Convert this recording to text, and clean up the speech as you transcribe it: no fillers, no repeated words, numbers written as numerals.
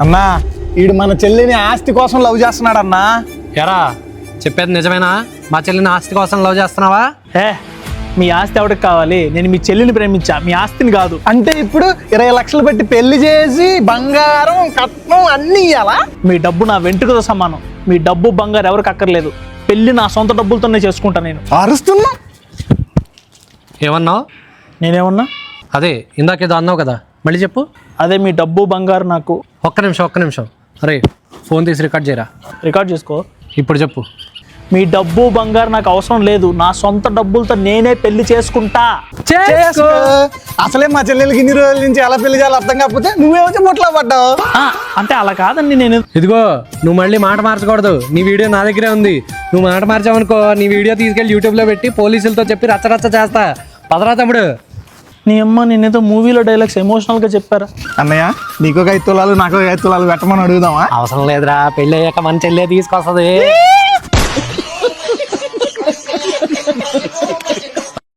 అన్నా ఈడు మన చెల్లిని ఆస్తి కోసం లవ్ చేస్తున్నాడు అన్నా. ఎరా చెప్పేది నిజమేనా? మా చెల్లిని ఆస్తి కోసం లవ్ చేస్తున్నావా? మీ ఆస్తి ఎవరికి కావాలి? నేను మీ చెల్లిని ప్రేమించా, మీ ఆస్తిని కాదు. అంటే ఇప్పుడు 20 లక్షలు పెట్టి పెళ్లి చేసి బంగారం కట్నం అన్ని ఇయ్యాలా? మీ డబ్బు నా వెంట్రుకతో సమానం. మీ డబ్బు బంగారు ఎవరికి అక్కర్లేదు. పెళ్లి నా సొంత డబ్బులతోనే చేసుకుంటా నేను. అరుస్తున్నా. ఏమన్నావు? నేనేమన్నా? అదే ఇందాకేదో అన్నావు కదా, మళ్ళీ చెప్పు. అదే మీ డబ్బు బంగారు నాకు. ఒక్క నిమిషం. అరే ఫోన్ తీసి రికార్డ్ చేయరా. రికార్డ్ చేసుకో. ఇప్పుడు చెప్పు. మీ డబ్బు బంగారు నాకు అవసరం లేదు. నా సొంత డబ్బులతో నేనే పెళ్లి చేసుకుంటా. చేసుకో. అసలే మా చెల్లెలకి ఇన్ని రోజుల నుంచి ఎలా పెళ్లి చేయాలో అర్థం కాకపోతే నువ్వేమో ముట్లా పడ్డావు. అంటే అలా కాదండి. నేను ఇదిగో నువ్వు మళ్ళీ మాట మార్చకూడదు. నీ వీడియో నా దగ్గరే ఉంది. నువ్వు మాట మార్చావనుకో, నీ వీడియో తీసుకెళ్లి యూట్యూబ్లో పెట్టి పోలీసులతో చెప్పి రచ్చరచ్చ చేస్తా. పదరా తమ్ముడు. నీ అమ్మ నేనేదో మూవీలో డైలాగ్స్ ఎమోషనల్గా చెప్పారా? అన్నయ్య నీకు 5 తులాలు నాకు 5 తులాలు పెట్టమని అడుగుదామా? అవసరం లేదురా, పెళ్ళి అయ్యాక మన చెల్లె తీసుకొస్తుంది.